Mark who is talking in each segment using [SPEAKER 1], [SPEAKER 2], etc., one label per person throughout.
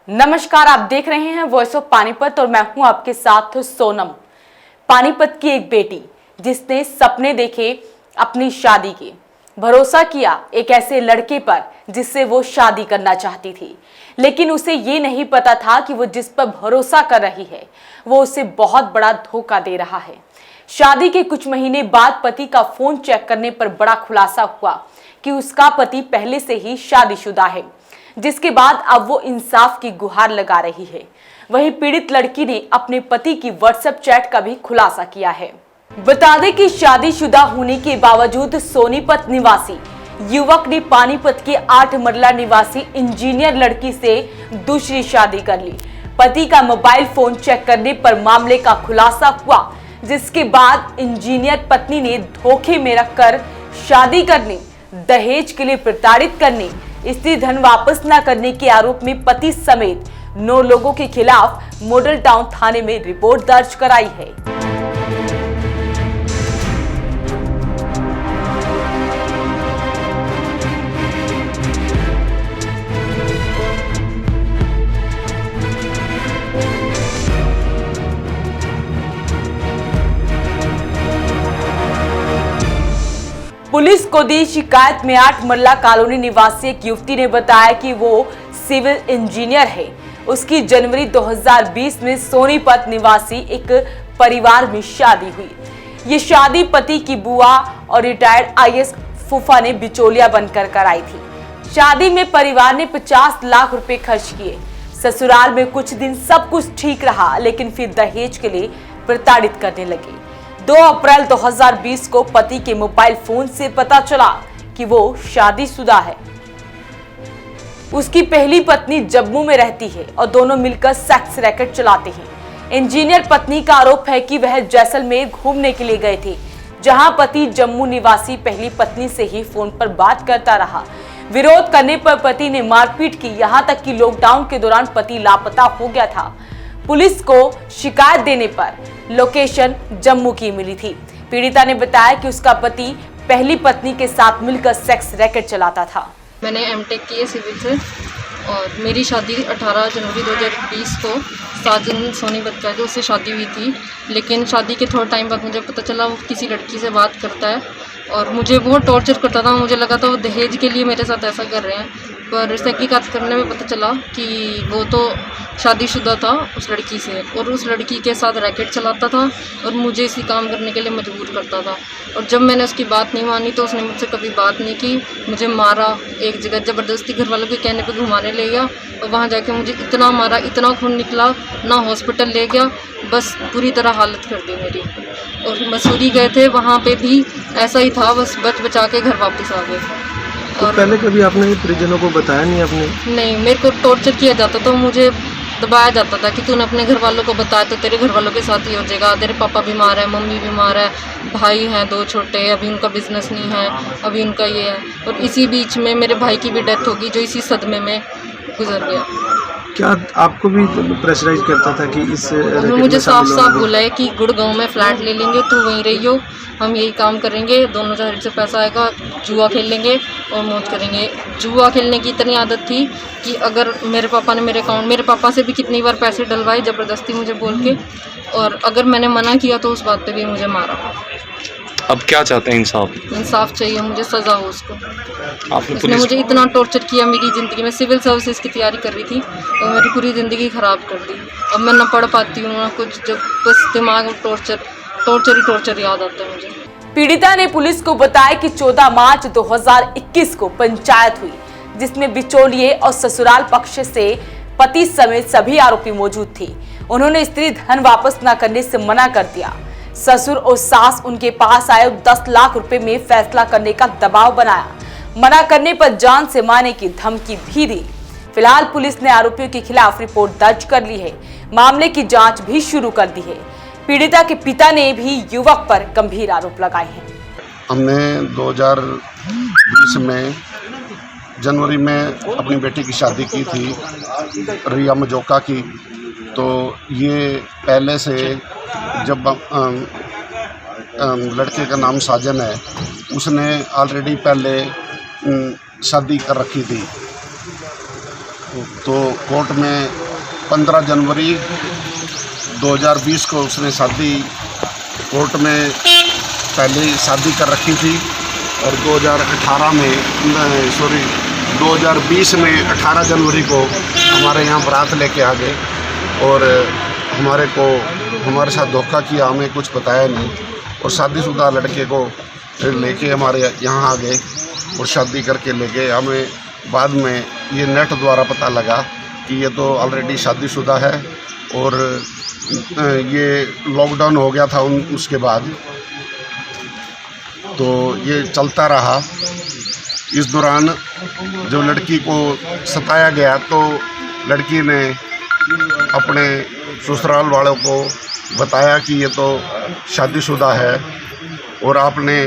[SPEAKER 1] नमस्कार, आप देख रहे हैं वॉइस ऑफ पानीपत और मैं हूं आपके साथ सोनम। पानीपत की एक बेटी जिसने सपने देखे अपनी शादी के, भरोसा किया एक ऐसे लड़के पर जिससे वो शादी करना चाहती थी, लेकिन उसे ये नहीं पता था कि वो जिस पर भरोसा कर रही है वो उसे बहुत बड़ा धोखा दे रहा है। शादी के कुछ महीने बाद पति का फोन चेक करने पर बड़ा खुलासा हुआ कि उसका पति पहले से ही शादीशुदा है, जिसके बाद अब वो इंसाफ की गुहार लगा रही है। वहीं पीड़ित लड़की ने अपने पति की व्हाट्सएप चैट का भी खुलासा किया है। बता दें कि शादीशुदा होने के बावजूद सोनीपत निवासी युवक ने पानीपत के 8 मरला निवासी इंजीनियर लड़की से दूसरी शादी कर ली। पति का मोबाइल फोन चेक करने पर मामले का खुलासा हुआ, जिसके बाद इंजीनियर पत्नी ने धोखे में रखकर शादी करने, दहेज के लिए प्रताड़ित करने, स्त्री धन वापस न करने के आरोप में पति समेत 9 लोगों के खिलाफ मॉडल टाउन थाने में रिपोर्ट दर्ज कराई है। पुलिस को दी शिकायत में 8 मरला कॉलोनी निवासी एक युवती ने बताया कि वो सिविल इंजीनियर है। उसकी जनवरी 2020 में सोनीपत निवासी एक परिवार में शादी हुई। ये शादी पति की बुआ और रिटायर्ड आईएएस फूफा ने बिचौलिया बनकर कराई थी। शादी में परिवार ने 50 लाख रुपए खर्च किए। ससुराल में कुछ दिन सब कुछ ठीक रहा, लेकिन फिर दहेज के लिए प्रताड़ित करने लगे। 2 अप्रैल 2020 को पति के मोबाइल फोन से पता चला कि वो शादीशुदा है। उसकी पहली पत्नी जम्मू में रहती है और दोनों मिलकर सेक्स रैकेट चलाते हैं। इंजीनियर पत्नी का आरोप है कि वह जैसलमेर घूमने के लिए गए थे, जहां पति जम्मू निवासी पहली पत्नी से ही फोन पर बात करता रहा। विरोध करने पर पति ने मारपीट की, यहां तक कि लॉकडाउन के दौरान पति लापता हो गया था। पुलिस को शिकायत देने पर लोकेशन जम्मू की मिली थी। पीड़िता ने बताया कि उसका पति पहली पत्नी के साथ मिलकर सेक्स रैकेट चलाता था।
[SPEAKER 2] मैंने एमटेक की है सिविल से और मेरी शादी 18 जनवरी 2020 को साजन सोनीपत का जो उससे शादी हुई थी, लेकिन शादी के थोड़ा टाइम बाद मुझे पता चला वो किसी लड़की से बात करता है और मुझे बहुत टॉर्चर करता था। मुझे लगा था वो दहेज के लिए मेरे साथ ऐसा कर रहे हैं, पर तहकीकात करने में पता चला कि वो तो शादीशुदा था उस लड़की से और उस लड़की के साथ रैकेट चलाता था और मुझे इसी काम करने के लिए मजबूर करता था। और जब मैंने उसकी बात नहीं मानी तो उसने मुझसे कभी बात नहीं की, मुझे मारा, एक जगह ज़बरदस्ती घर वालों के कहने पे घुमाने ले गया और वहाँ जाके मुझे इतना मारा, इतना खून निकला, ना हॉस्पिटल ले गया, बस पूरी तरह हालत कर दी मेरी। और मसूरी गए थे, वहाँ पे भी ऐसा ही था, बस बच बचा के घर वापस आ गए।
[SPEAKER 3] तो
[SPEAKER 2] और
[SPEAKER 3] पहले कभी आपने परिजनों को बताया नहीं आपने?
[SPEAKER 2] नहीं, मेरे को टॉर्चर किया जाता था, मुझे दबाया जाता था कि तूने अपने घर वालों को बताया तो तेरे घर वालों के साथ ही हो जाएगा, तेरे पापा बीमार है, मम्मी बीमार है, भाई हैं 2 छोटे, अभी उनका बिजनेस नहीं है, अभी उनका ये है। और इसी बीच में मेरे भाई की भी डेथ होगी जो इसी सदमे में गुजर गया।
[SPEAKER 3] क्या आपको भी प्रेशराइज करता था कि इस
[SPEAKER 2] मुझे साफ साफ बोला है कि गुड़गांव में फ्लैट ले लेंगे, तू वहीं रही हो, हम यही काम करेंगे, दोनों साइड से पैसा आएगा, जुआ खेल लेंगे और मौज करेंगे। जुआ खेलने की इतनी आदत थी कि अगर मेरे पापा ने मेरे पापा से भी कितनी बार पैसे डलवाए ज़बरदस्ती मुझे बोल के, और अगर मैंने मना किया तो उस बात पे भी मुझे मारा।
[SPEAKER 4] अब क्या चाहते हैं?
[SPEAKER 2] इंसाफ चाहिए मुझे, सज़ा हो उसको।
[SPEAKER 4] आपने
[SPEAKER 2] उसने मुझे इतना टॉर्चर किया मेरी ज़िंदगी में। सिविल सर्विसेज की तैयारी कर रही थी और मेरी पूरी ज़िंदगी ख़राब कर दी। अब मैं ना पढ़ पाती हूँ ना कुछ, जब बस दिमाग में टॉर्चर याद आता है मुझे।
[SPEAKER 1] पीड़िता ने पुलिस को बताया कि 14 मार्च 2021 को पंचायत हुई, जिसमें बिचौलिए और ससुराल पक्ष से पति समेत सभी आरोपी मौजूद थे। उन्होंने स्त्री धन वापस न करने से मना कर दिया। ससुर और सास उनके पास आए, 10 लाख रुपए में फैसला करने का दबाव बनाया। मना करने पर जान से मारने की धमकी भी दी। फिलहाल पुलिस ने आरोपियों के खिलाफ रिपोर्ट दर्ज कर ली है। मामले की जांच भी शुरू कर दी है। पीड़िता के पिता ने भी युवक पर गंभीर आरोप लगाए हैं।
[SPEAKER 5] हमने 2020 में जनवरी में अपनी बेटी की शादी की थी, रिया मजोका की। तो ये पहले से जब लड़के का नाम साजन है, उसने ऑलरेडी पहले शादी कर रखी थी। तो कोर्ट में 15 जनवरी 2020 को उसने शादी कोर्ट में पहले शादी कर रखी थी और 2018 में 2020 में 18 जनवरी को हमारे यहाँ बारात लेके आ गए और हमारे साथ धोखा किया, हमें कुछ बताया नहीं और शादीशुदा लड़के को लेके हमारे यहाँ आ गए और शादी करके ले गए। हमें बाद में ये नेट द्वारा पता लगा कि ये तो ऑलरेडी शादीशुदा है और ये लॉकडाउन हो गया था उसके बाद, तो ये चलता रहा। इस दौरान जब लड़की को सताया गया तो लड़की ने अपने ससुराल वालों को बताया कि ये तो शादीशुदा है और आपने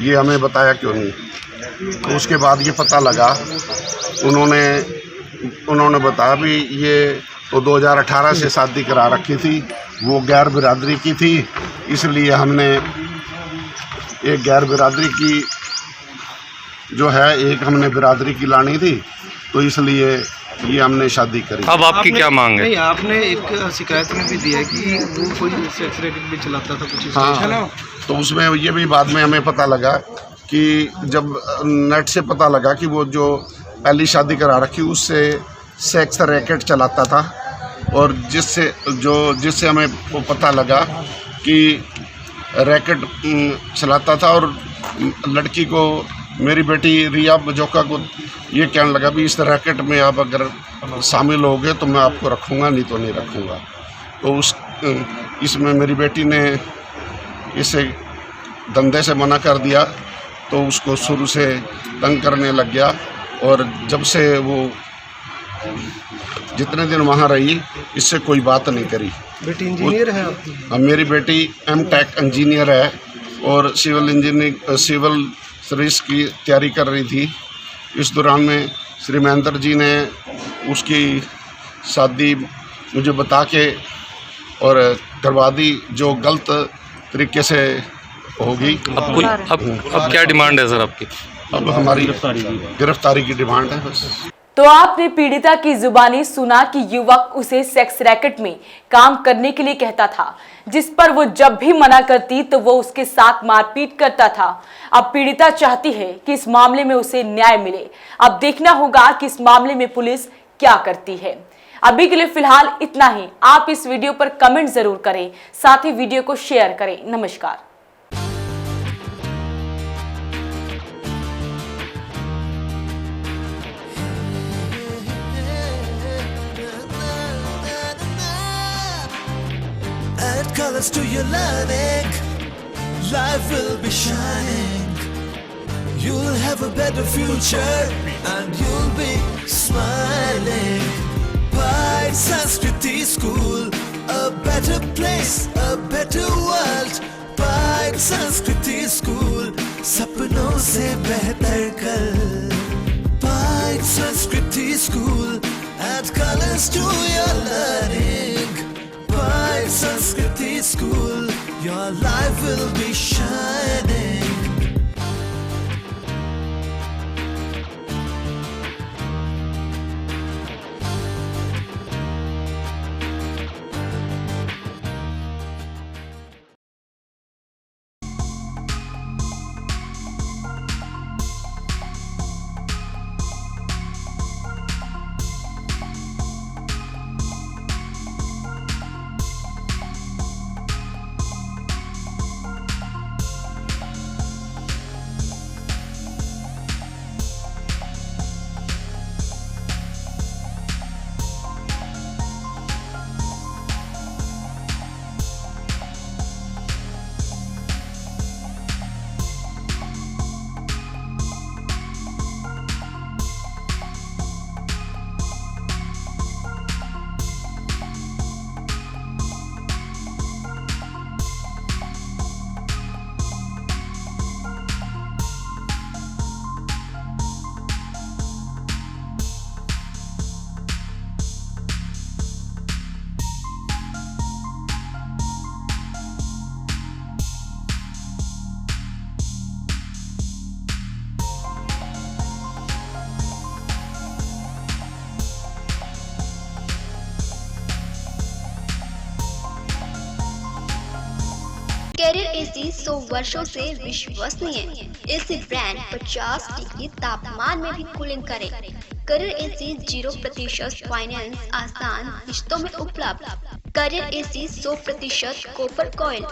[SPEAKER 5] ये हमें बताया क्यों नहीं। तो उसके बाद ये पता लगा, उन्होंने बताया भी ये तो 2018 से शादी करा रखी थी, वो गैर बिरादरी की थी, इसलिए हमने एक गैर बिरादरी की जो है एक हमने बिरादरी की लानी थी, तो इसलिए ये हमने शादी करी।
[SPEAKER 4] अब आपकी क्या मांग है?
[SPEAKER 3] नहीं, आपने एक शिकायत में भी दिया कि वो कोई सेक्स रैकेट भी चलाता था कुछ, है ना?
[SPEAKER 5] तो उसमें ये भी बाद में हमें पता लगा कि जब नेट से पता लगा कि वो जो पहली शादी करा रखी उससे सेक्स रैकेट चलाता था और जिससे हमें वो पता लगा कि रैकेट चलाता था और लड़की को, मेरी बेटी रिया मजोका को ये कहने लगा भी इस रैकेट में आप अगर शामिल हो गए तो मैं आपको रखूँगा, नहीं तो नहीं रखूँगा। तो इसमें मेरी बेटी ने इसे धंधे से मना कर दिया, तो उसको शुरू से तंग करने लग गया और जब से वो जितने दिन वहाँ रही इससे कोई बात नहीं करी।
[SPEAKER 3] बेटी इंजीनियर है आपकी?
[SPEAKER 5] मेरी बेटी M.Tech इंजीनियर है और सिविल सर्विस की तैयारी कर रही थी। इस दौरान में श्री महेंद्र जी ने उसकी शादी मुझे बता के और करवा दी, जो गलत तरीके से होगी।
[SPEAKER 4] अब क्या डिमांड है सर आपकी?
[SPEAKER 5] अब हमारी गिरफ्तारी की डिमांड है बस।
[SPEAKER 1] तो आपने पीड़िता की जुबानी सुना कि युवक उसे सेक्स रैकेट में काम करने के लिए कहता था, जिस पर वो जब भी मना करती तो वो उसके साथ मारपीट करता था। अब पीड़िता चाहती है कि इस मामले में उसे न्याय मिले। अब देखना होगा कि इस मामले में पुलिस क्या करती है। अभी के लिए फिलहाल इतना ही। आप इस वीडियो पर कमेंट जरूर करें, साथ ही वीडियो को शेयर करें। नमस्कार।
[SPEAKER 6] Add colors to your learning, life will be shining. You'll have a better future and you'll be smiling. By Sanskriti School, a better place, a better world. By Sanskriti School, सपनों से बेहतर कल. By Sanskriti School, add colors to your learning. By Sanskriti School, your life will be shining.
[SPEAKER 7] Carrier AC 100 वर्षों से विश्वसनीय। AC brand 50 degree तापमान में भी कूलिंग करे। कैरियर एसी 0% फाइनेंस आसान किश्तों में उपलब्ध। Carrier AC 100% copper coil.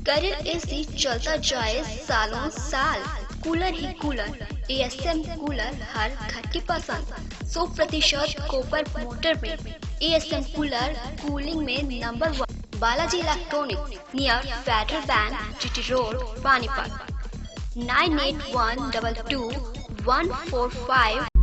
[SPEAKER 7] Carrier AC चलता जाए सालों साल। कूलर ही कूलर, एएसएम कूलर हर घर की पसंद। 100% कॉपर मोटर में एएसएम कूलर कूलिंग में number 1। Balaji electronic near Federal Bank, GT road, Panipat. 98122145